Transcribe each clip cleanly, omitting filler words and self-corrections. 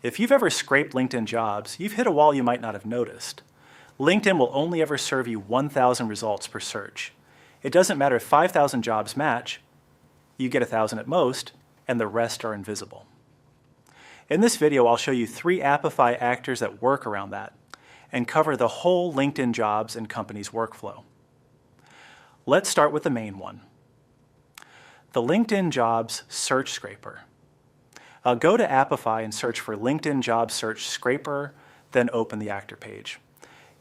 If you've ever scraped LinkedIn jobs, you've hit a wall you might not have noticed. LinkedIn will only ever serve you 1,000 results per search. It doesn't matter if 5,000 jobs match, you get 1,000 at most, and the rest are invisible. In this video, I'll show you 3 Apify actors that work around that and cover the whole LinkedIn jobs and companies workflow. Let's start with the main one, the LinkedIn Jobs Search Scraper. Go to Apify and search for LinkedIn Job Search Scraper, then open the actor page.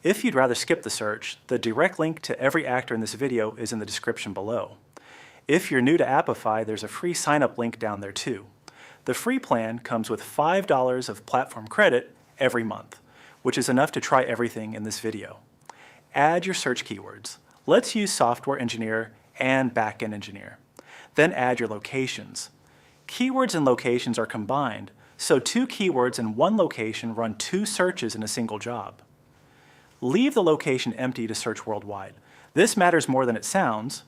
If you'd rather skip the search, the direct link to every actor in this video is in the description below. If you're new to Apify, there's a free sign-up link down there too. The free plan comes with $5 of platform credit every month, which is enough to try everything in this video. Add your search keywords. Let's use software engineer and backend engineer. Then add your locations. Keywords and locations are combined, so 2 keywords in one location run 2 searches in a single job. Leave the location empty to search worldwide. This matters more than it sounds.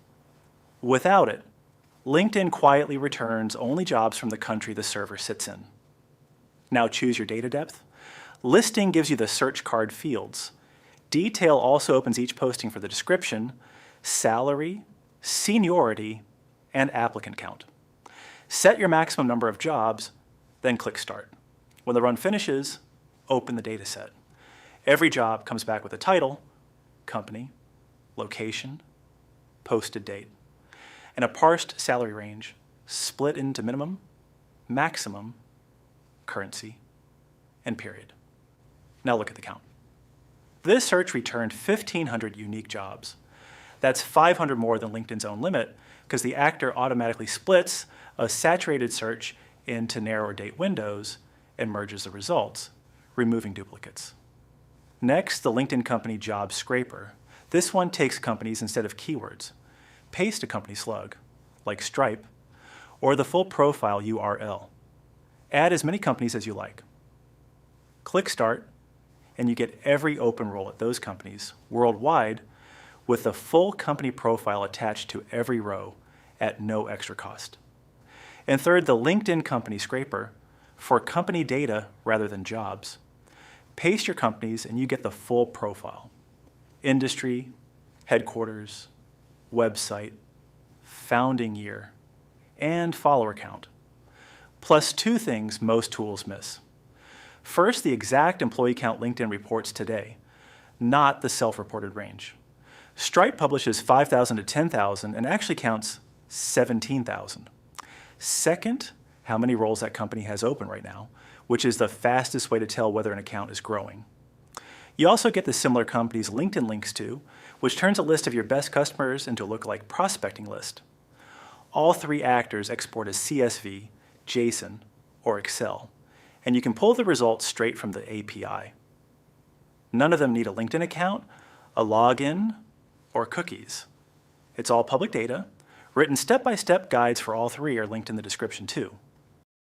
Without it, LinkedIn quietly returns only jobs from the country the server sits in. Now choose your data depth. Listing gives you the search card fields. Detail also opens each posting for the description, salary, seniority, and applicant count. Set your maximum number of jobs, then click Start. When the run finishes, open the dataset. Every job comes back with a title, company, location, posted date, and a parsed salary range split into minimum, maximum, currency, and period. Now look at the count. This search returned 1,500 unique jobs. That's 500 more than LinkedIn's own limit because the actor automatically splits a saturated search into narrower date windows and merges the results, removing duplicates. Next, the LinkedIn Company Job Scraper. This one takes companies instead of keywords. Paste a company slug, like Stripe, or the full profile URL. Add as many companies as you like. Click Start, and you get every open role at those companies worldwide with the full company profile attached to every row at no extra cost. And third, the LinkedIn Company Scraper for company data rather than jobs. Paste your companies and you get the full profile. Industry, headquarters, website, founding year, and follower count. Plus 2 things most tools miss. First, the exact employee count LinkedIn reports today, not the self-reported range. Stripe publishes 5,000 to 10,000 and actually counts 17,000. Second, how many roles that company has open right now, which is the fastest way to tell whether an account is growing. You also get the similar companies LinkedIn links to, which turns a list of your best customers into a lookalike prospecting list. All 3 actors export as CSV, JSON, or Excel, and you can pull the results straight from the API. None of them need a LinkedIn account, a login, or cookies. It's all public data. Written step-by-step guides for all 3 are linked in the description too.